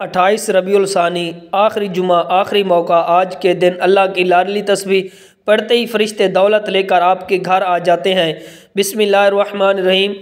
28 रबीउल सानी आखिरी जुमा आखिरी मौका। आज के दिन अल्लाह की लाडली तस्बीह पढ़ते ही फरिश्ते दौलत लेकर आपके घर आ जाते हैं। बिस्मिल्लाहिर्रहमानिर्रहीम।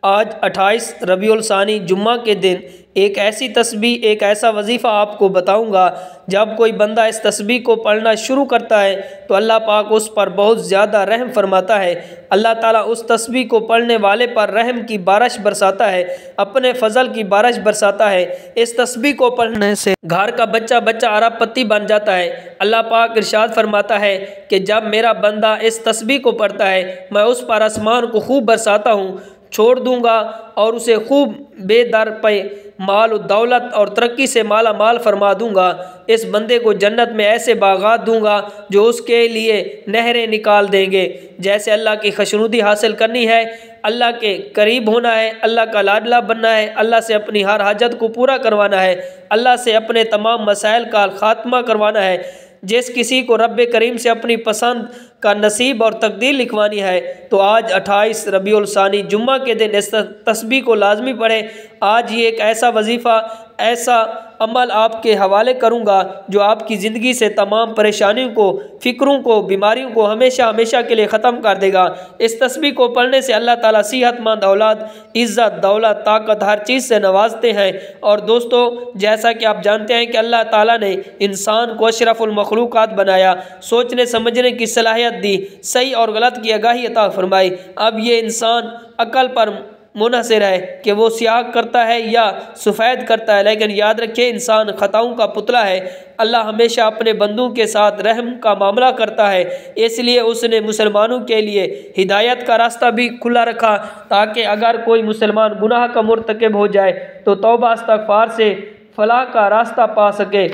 आज 28 रबीउल सानी जुम्मा के दिन एक ऐसी तस्बीह, एक ऐसा वजीफ़ा आपको बताऊंगा। जब कोई बंदा इस तस्बीह को पढ़ना शुरू करता है तो अल्लाह पाक उस पर बहुत ज़्यादा रहम फरमाता है। अल्लाह ताला उस तस्बीह को पढ़ने वाले पर रहम की बारिश बरसाता है, अपने फजल की बारिश बरसाता है। इस तस्बीह को पढ़ने से घर का बच्चा बच्चा अरबपति बन जाता है। अल्लाह पाक इरशाद फरमाता है कि जब मेरा बंदा इस तस्बीह को पढ़ता है मैं उस पर आसमान को खूब बरसाता हूँ, छोड़ दूंगा और उसे खूब बेदर पे माल दौलत और तरक्की से माला माल फरमा दूंगा। इस बंदे को जन्नत में ऐसे बागात दूंगा जो उसके लिए नहरें निकाल देंगे। जैसे अल्लाह की खुशनुदी हासिल करनी है, अल्लाह के करीब होना है, अल्लाह का लाडला बनना है, अल्लाह से अपनी हर हाजत को पूरा करवाना है, अल्लाह से अपने तमाम मसाइल का खात्मा करवाना है। जिस किसी को रब्बे करीम से अपनी पसंद का नसीब और तकदीर लिखवानी है तो आज 28 रबीउल सानी जुम्मा के दिन इस तस्बीह को लाजमी पढ़ें। आज ये एक ऐसा वजीफ़ा, ऐसा अमल आपके हवाले करूँगा जो आपकी ज़िंदगी से तमाम परेशानियों को, फ़िक्रों को, बीमारियों को हमेशा हमेशा के लिए ख़त्म कर देगा। इस तस्बीह को पढ़ने से अल्लाह ताला सेहतमंद औलाद, इज़्ज़त, दौलत, ताकत हर चीज़ से नवाजते हैं। और दोस्तों, जैसा कि आप जानते हैं कि अल्लाह ताला ने इंसान को अशरफुल मखलूक़ात बनाया, सोचने समझने की सलाहियत दी, सही और गलत की आगाही अता फरमाई। अब ये इंसान अकल पर मुनहसर है कि वो स्याह करता है या सफ़ेद करता है, लेकिन याद रखिए इंसान ख़ताओं का पुतला है। अल्लाह हमेशा अपने बंदों के साथ रहम का मामला करता है, इसलिए उसने मुसलमानों के लिए हिदायत का रास्ता भी खुला रखा ताकि अगर कोई मुसलमान गुनाह का मुर्तकिब हो जाए तो तौबा इस्तग़फ़ार से फलाह का रास्ता पा सके।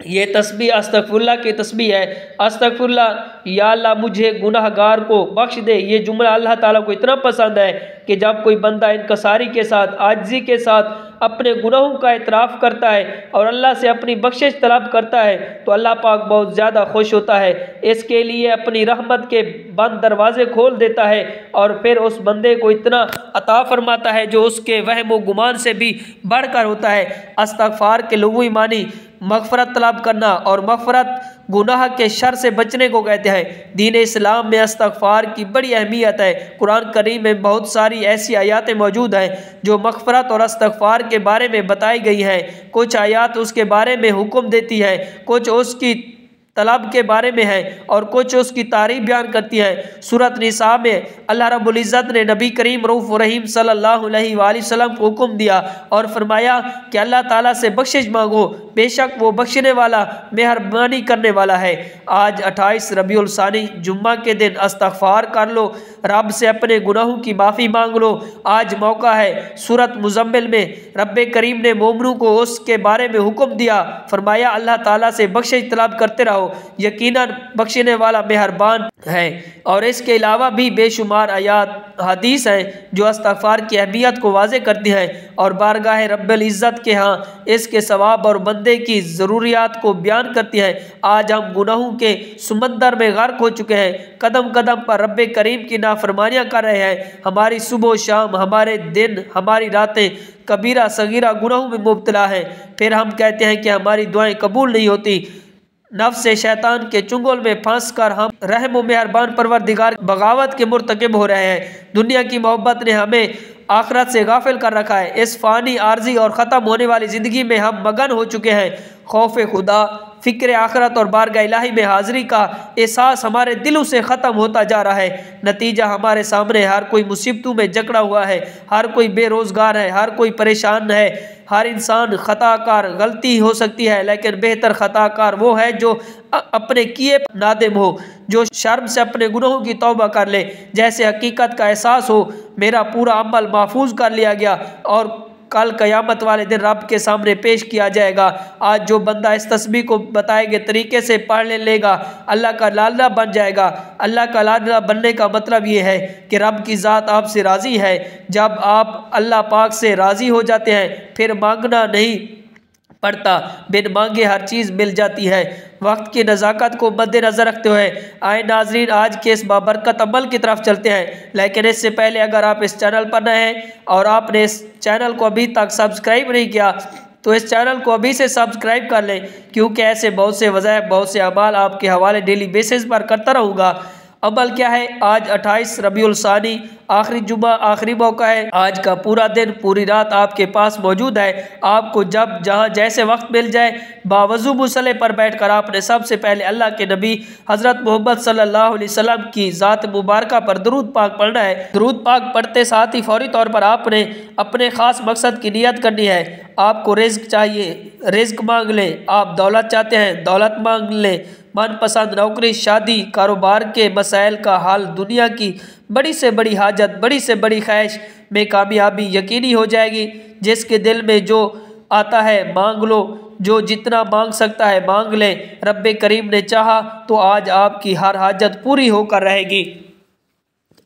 ये तस्बीह अस्तगफुरुल्लाह की तस्बीह है। अस्तगफुरुल्लाह, या अल्लाह मुझे गुनाहगार को बख्श दे। ये जुमला अल्लाह ताला को इतना पसंद है कि जब कोई बंदा इनकसारी के साथ, आजिज़ी के साथ अपने गुनाहों का इतराफ़ करता है और अल्लाह से अपनी बख्शिश तलब करता है तो अल्लाह पाक बहुत ज़्यादा खुश होता है। इसके लिए अपनी रहमत के बंद दरवाज़े खोल देता है और फिर उस बंदे को इतना अता फरमाता है जो उसके वहम व गुमान से भी बढ़कर होता है। इस्तग़फ़ार के लुग़वी मानी मग़फ़रत तलब करना और मग़फ़रत गुनाह के शर से बचने को कहते हैं। दीन इस्लाम में इस्तग़फ़ार की बड़ी अहमियत है। कुरान करीम में बहुत सारी ऐसी आयातें मौजूद हैं जो मग़फ़रत और इस्तग़फ़ार के बारे में बताई गई हैं। कुछ आयात उसके बारे में हुक्म देती है, कुछ उसकी तलब के बारे में है और कुछ उसकी तारीफ बयान करती है। सूरत निसा में अल्लाह रब्बुल इज़्ज़त ने नबी करीम रऊफ़ रहीम सल्लल्लाहु अलैहि वसल्लम को हुक्म दिया और फरमाया कि अल्लाह ताला से बख्शिश मांगो, बेशक वो बख्शने वाला, मेहरबानी करने वाला है। आज 28 रबीउल सानी जुम्मा के दिन इस्तग़फ़ार कर लो, रब से अपने गुनाहों की माफ़ी मांग लो। आज मौका है। सूरत मुज़म्मिल में रब्बे करीम ने मोमिनों को उसके बारे में हुक्म दिया, फरमाया अल्लाह ताला से बख्शिश तलब करते रहो, यकीनन बख्शने वाला मेहरबान है। और इसके अलावा भी बेशुमार आयात हदीस हैं जो इस्तग़फ़ार की अहमियत को वाज़े करती हैं और बारगाह रब्बुल इज़्ज़त के यहाँ इसके सवाब और बंदे की ज़रूरियात को बयान करती हैं। आज हम गुनाहों के समंदर में गर्क हो चुके हैं, कदम कदम पर रब्बे करीम की नाफरमानियाँ कर रहे हैं। हमारी सुबह शाम, हमारे दिन, हमारी रातें कबीरा सगीरा गुनाहों में मुब्तला हैं। फिर हम कहते हैं कि हमारी दुआएं कबूल नहीं होती। नफ्स से शैतान के चुंगल में फंस कर हम रहम व मेहरबान परवरदिगार बगावत के मुर्तकिब हो रहे हैं। दुनिया की मोहब्बत ने हमें आखिरत से गाफिल कर रखा है। इस फ़ानी, आर्जी और ख़त्म होने वाली ज़िंदगी में हम मगन हो चुके हैं। खौफ खुदा, फ़िक्र आखिरत और बारगाह इलाही में हाज़िरी का एहसास हमारे दिलों से ख़त्म होता जा रहा है। नतीजा हमारे सामने, हर कोई मुसीबतों में जकड़ा हुआ है, हर कोई बेरोज़गार है, हर कोई परेशान है। हर इंसान ख़ताकार, गलती हो सकती है, लेकिन बेहतर ख़ताकार वो है जो अपने किए नादिम हो, जो शर्म से अपने गुनाहों की तौबा कर ले, जैसे हकीकत का एहसास हो मेरा पूरा अमल महफूज कर लिया गया और कल क़यामत वाले दिन रब के सामने पेश किया जाएगा। आज जो बंदा इस तस्बीह को बताए गए तरीके से पढ़ लेगा अल्लाह का लाडला बन जाएगा। अल्लाह का लाडला बनने का मतलब ये है कि रब की ज़ात आपसे राज़ी है। जब आप अल्लाह पाक से राज़ी हो जाते हैं फिर मांगना नहीं पड़ता, बिन मांगे हर चीज़ मिल जाती है। वक्त की नज़ाकत को मद्देनज़र रखते हुए आए नाजरीन, आज के इस बाबरकत अमल की तरफ चलते हैं। लेकिन इससे पहले अगर आप इस चैनल पर नए हैं और आपने इस चैनल को अभी तक सब्सक्राइब नहीं किया तो इस चैनल को अभी से सब्सक्राइब कर लें, क्योंकि ऐसे बहुत से वज़ाइफ, बहुत से अमाल आपके हवाले डेली बेसिस पर करता रहूँगा। अमल क्या है? आज 28 रबीउल सानी, आखिरी जुमा, आखिरी मौका है। आज का पूरा दिन, पूरी रात आपके पास मौजूद है। आपको जब जहाँ जैसे वक्त मिल जाए, बावजू मुसल्ले पर बैठकर आपने सबसे पहले अल्लाह के नबी हज़रत मोहम्मद सल्लल्लाहु अलैहि वसल्लम की ज़ात मुबारक पर दरूद पाक पढ़ना है। दरूद पाक पढ़ते साथ ही फौरी तौर पर आपने अपने ख़ास मकसद की नियत करनी है। आपको रिज़्क चाहिए, रिज़्क मांग लें। आप दौलत चाहते हैं, दौलत मांग लें। मनपसंद नौकरी, शादी, कारोबार के मसाइल का हल, दुनिया की बड़ी से बड़ी हाजत, बड़ी से बड़ी ख्वाहिश में कामयाबी यकीनी हो जाएगी। जिसके दिल में जो आता है मांग लो, जो जितना मांग सकता है मांग ले। रब्बे करीम ने चाहा तो आज आपकी हर हाजत पूरी होकर रहेगी।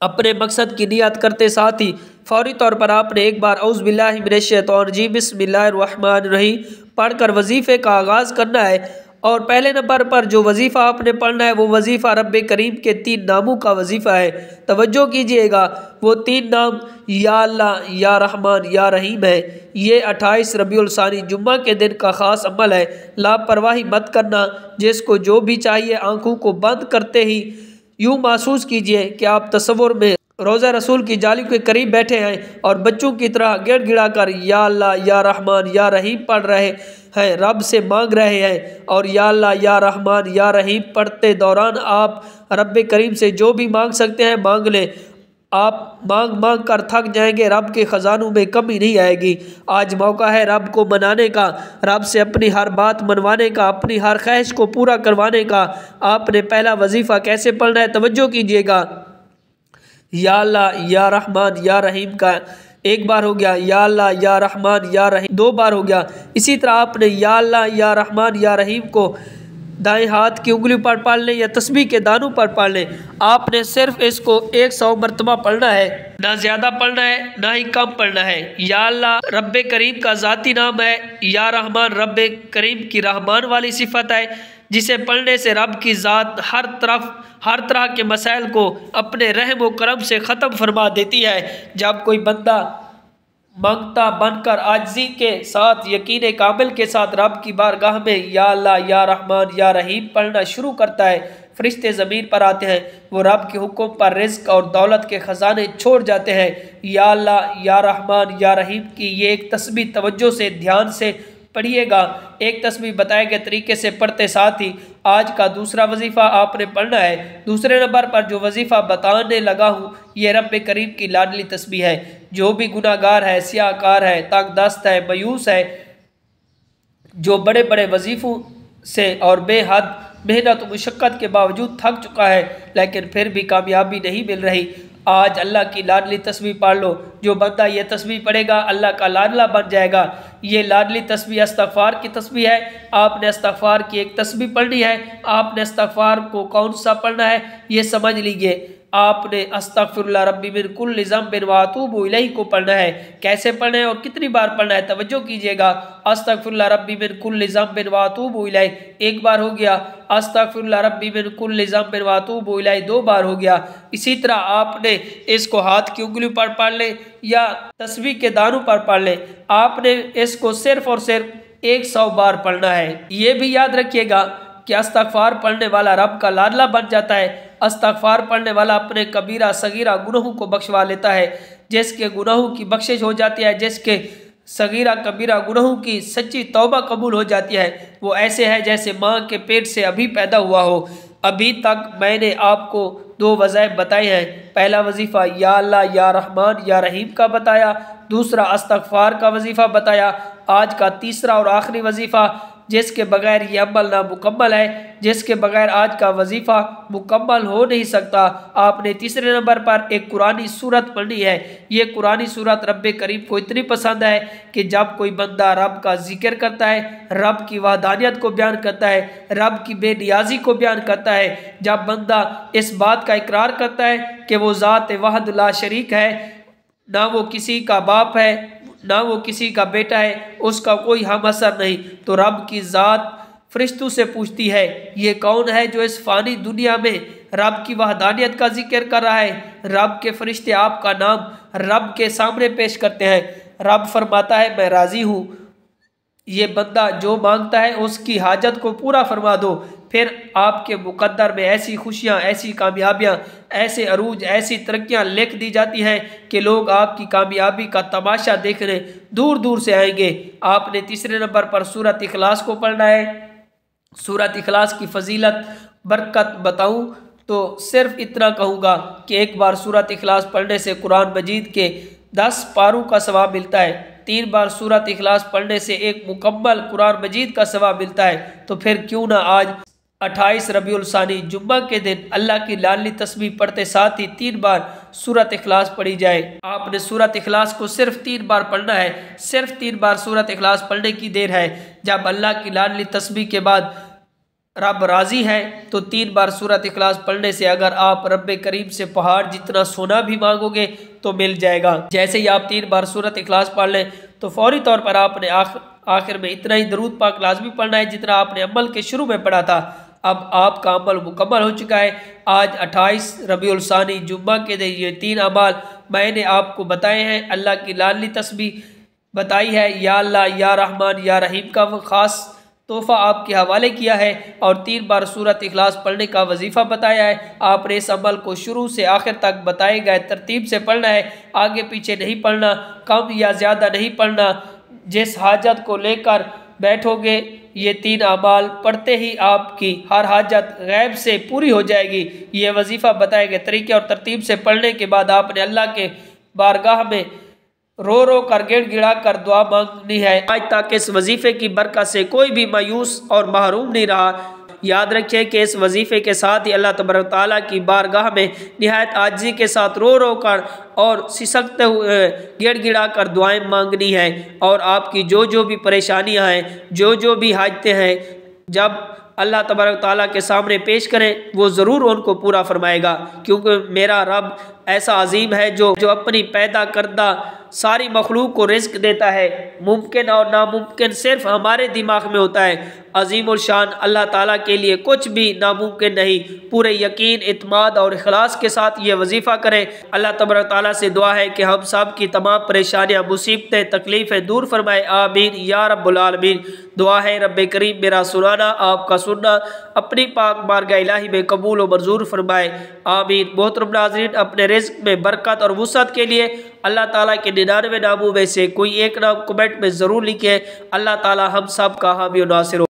अपने मकसद की नियत करते साथ ही फौरी तौर पर आपने एक बार औज़ बिल्लाहि मिनश शैतानिर रजीम बिस्मिल्लाहिर रहमानिर रहीम पढ़कर वजीफ़े का आगाज़ करना है। और पहले नंबर पर जो वजीफ़ा आपने पढ़ना है वो वजीफ़ा रब्बे करीम के 3 नामों का वजीफ़ा है। तवज्जो कीजिएगा, वो 3 नाम या अल्लाह, या रहमान, या रहीम है। ये 28 रबीउल सानी जुम्मा के दिन का ख़ास अमल है। लापरवाही मत करना। जिसको जो भी चाहिए आंखों को बंद करते ही यूँ महसूस कीजिए कि आप तसव्वुर में रोज़ा रसूल की जाली के करीब बैठे हैं और बच्चों की तरह गिड़गिड़ा कर या अल्लाह, या रहमान, या रहीम पढ़ रहे हैं, रब से मांग रहे हैं। और या अल्लाह, या रहमान, या रहीम पढ़ते दौरान आप रब्बे करीम से जो भी मांग सकते हैं मांग लें। आप मांग मांग कर थक जाएंगे, रब के ख़जानों में कमी नहीं आएगी। आज मौका है रब को मनाने का, रब से अपनी हर बात मनवाने का, अपनी हर ख्वाहिश को पूरा करवाने का। आपने पहला वजीफ़ा कैसे पढ़ना है? तवज्जो कीजिएगा। या अल्लाह, या रहमान, या रहीम का एक बार हो गया, या अल्लाह, या रहमान, या रहीम 2 बार हो गया। इसी तरह आपने या अल्लाह, या रहमान, या रहीम को दाएं हाथ की उंगली पर पढ़ लें या तस्बीह के दानों पर पढ़ लें। आपने सिर्फ इसको 100 मरतबा पढ़ना है, ना ज़्यादा पढ़ना है ना ही कम पढ़ना है। या अल्लाह रब्बे करीम का ज़ाती नाम है, या रहमान रब्बे करीम की रहमान वाली सिफत है, जिसे पढ़ने से रब की ज़ात हर तरह के मसाइल को अपने रहम व करम से ख़त्म फरमा देती है। जब कोई बंदा मांगता बनकर आजिज़ी के साथ, यकीन कामिल के साथ रब की बारगाह में या अल्लाह, या रहमान, या रहीम पढ़ना शुरू करता है, फरिश्ते ज़मीन पर आते हैं। वो रब के हुक्म पर रिज़्क और दौलत के ख़जाने छोड़ जाते हैं। या अल्लाह, या रहमान, या रहीम की ये एक तस्बीह तवज्जो से, ध्यान से पढ़िएगा। एक तस्बीह बताए गए तरीके से पढ़ते साथ ही आज का दूसरा वजीफ़ा आपने पढ़ना है। दूसरे नंबर पर जो वजीफ़ा बताने लगा हूँ ये रब्बे करीम की लाडली तस्बीह है। जो भी गुनाहगार है, सियाकार है, तंग दस्त है, मायूस है, जो बड़े बड़े वजीफ़ों से और बेहद मेहनत मुशक्क़त के बावजूद थक चुका है लेकिन फिर भी कामयाबी नहीं मिल रही, आज अल्लाह की लाडली तस्बीह पढ़ लो। जो बंदा ये तस्बीह पढ़ेगा अल्लाह का लाडला बन जाएगा। ये लाडली तस्बीह इस्तग़फ़ार की तस्बीह है। आपने इस्तग़फ़ार की एक तस्बीह पढ़नी है। आपने इस्तग़फ़ार को कौन सा पढ़ना है ये समझ लीजिए। आपने अस्तग़फ़िरुल्लाह रब्बी मिन कुल्लि ज़ंबिन व अतूबु इलैहि को पढ़ना है। कैसे पढ़ना है और कितनी बार पढ़ना है? तवज्जो कीजिएगा। अस्तग़फ़िरुल्लाह रब्बी मिन कुल्लि ज़ंबिन व अतूबु इलैहि 1 बार हो गया। अस्तग़फ़िरुल्लाह रब्बी मिन कुल्लि ज़ंबिन व अतूबु इलैहि 2 बार हो गया। इसी तरह आपने इसको हाथ की उंगली पर पढ़ ले या तस्बीह के दानों पर पढ़ ले। आपने इसको सिर्फ और सिर्फ 100 बार पढ़ना है। ये भी याद रखिएगा कि इस्तग़फ़ार पढ़ने वाला रब का लाडला बन जाता है। इस्तग़फ़ार पढ़ने वाला अपने कबीरा सगीरा गुनाहों को बख्शवा लेता है। जिसके गुनाहों की बख्शिश हो जाती है, जिसके सगीरा कबीरा गुनाहों की सच्ची तौबा कबूल हो जाती है, वो ऐसे है जैसे माँ के पेट से अभी पैदा हुआ हो। अभी तक मैंने आपको 2 वज़ाइफ बताए हैं। पहला वजीफ़ा या अल्लाह, या रहमान, या रहीम का बताया, दूसरा इस्तग़फ़ार का वजीफ़ा बताया। आज का तीसरा और आखिरी वजीफ़ा जिसके बगैर ये अमल नामुकम्मल है, जिसके बगैर आज का वजीफ़ा मुकम्मल हो नहीं सकता। आपने तीसरे नंबर पर एक कुरानी सूरत पढ़नी है। ये कुरानी सूरत रब्बे करीम को इतनी पसंद है कि जब कोई बंदा रब का जिक्र करता है, रब की वहदानियत को बयान करता है, रब की बेनियाजी को बयान करता है, जब बंदा इस बात का इकरार करता है कि वो ज़ात वहद ला शरीक है, ना वो किसी का बाप है ना वो किसी का बेटा है, उसका कोई हम असर नहीं, तो रब की ज़ात फरिश्तों से पूछती है ये कौन है जो इस फ़ानी दुनिया में रब की वहदानियत का जिक्र कर रहा है। रब के फरिश्ते आपका नाम रब के सामने पेश करते हैं। रब फरमाता है मैं राज़ी हूँ ये बंदा जो मांगता है उसकी हाजत को पूरा फरमा दो। फिर आपके मुकद्दर में ऐसी खुशियाँ, ऐसी कामयाबियाँ, ऐसे अरूज, ऐसी तरक्कियाँ लिख दी जाती हैं कि लोग आपकी कामयाबी का तमाशा देखने दूर दूर से आएंगे। आपने तीसरे नंबर पर सूरत इखलास को पढ़ना है। सूरत इखलास की फजीलत, बरकत बताऊं तो सिर्फ इतना कहूँगा कि एक बार सूरत इखलास पढ़ने से कुरान मजीद के 10 पारों का सवाब मिलता है। 3 बार सूरत इखलास पढ़ने से एक मुकम्मल कुरान मजीद का सवाब मिलता है। तो फिर क्यों ना आज 28 रबीउल सानी जुम्मा के दिन अल्लाह की लाडली तस्बीह पढ़ते साथ ही 3 बार सूरत इखलास पढ़ी जाए। आपने सूरत इखलास को सिर्फ 3 बार पढ़ना है। सिर्फ 3 बार सूरत इखलास पढ़ने की देर है। जब अल्लाह की लाडली तस्बीह के बाद रब राजी है तो 3 बार सूरत इखलास पढ़ने से अगर आप रब करीम से पहाड़ जितना सोना भी मांगोगे तो मिल जाएगा। जैसे ही आप 3 बार सूरत इखलास पढ़ लें तो फौरी तौर पर आपने आखिर में इतना ही दरूद पाक लाजमी पढ़ना है जितना आपने अमल के शुरू में पढ़ा था। अब आपका अमल मुकम्मल हो चुका है। आज 28 रबीउल सानी जुम्मा के दिन ये 3 अमाल मैंने आपको बताए हैं। अल्लाह की लाडली तस्बीह बताई है, या अल्लाह या रहमान या रहीम का वो ख़ास तोहफ़ा आपके हवाले किया है और 3 बार सूरत इखलास पढ़ने का वजीफ़ा बताया है। आपने इस अमल को शुरू से आखिर तक बताए गए तरतीब से पढ़ना है। आगे पीछे नहीं पढ़ना, कम या ज़्यादा नहीं पढ़ना। जिस हाजत को लेकर बैठोगे ये 3 अमाल पढ़ते ही आपकी हर हाजत गैब से पूरी हो जाएगी। ये वजीफ़ा बताए गए तरीके और तरतीब से पढ़ने के बाद आपने अल्लाह के बारगाह में रो रो कर गिड़गिड़ा कर दुआ मांगनी है आज तक इस वजीफे की बरकत से कोई भी मायूस और महरूम नहीं रहा। याद रखें कि इस वजीफे के साथ ही अल्लाह तबारक ताला की बारगाह में निहायत आजिज़ी के साथ रो रो कर और सिसकते हुए गिड़गिड़ा कर दुआएं मांगनी है। और आपकी जो जो भी परेशानियां हैं, जो जो भी हाजतें हैं, जब अल्लाह तबारक ताला के सामने पेश करें वो ज़रूर उनको पूरा फरमाएगा। क्योंकि मेरा रब ऐसा अजीम है जो अपनी पैदा करदा सारी मखलूक को रिज़्क देता है। मुमकिन और नामुमकिन सिर्फ हमारे दिमाग में होता है। अजीम और शान अल्लाह ताला के लिए कुछ भी नामुमकिन नहीं। पूरे यकीन, इत्माद और इखलास के साथ ये वजीफ़ा करें। अल्लाह तबारक ताला से दुआ है कि हम सब की तमाम परेशानियाँ, मुसीबतें, तकलीफ़ें दूर फरमाए। आमीन या रब्बुल आलमीन। दुआ है रब करीम मेरा सुनाना, आपका सुनना अपनी पाक बारगाह इलाही में कबूल और मंजूर फरमाए। आमीन। मोहतरम नाज़रीन, अपने रिज़्क में बरकत और वुसअत के लिए अल्लाह ताला के 99 नामों में से कोई एक नाम कमेंट में ज़रूर लिखें। अल्लाह ताला हम सब का हामी और नासिर हो।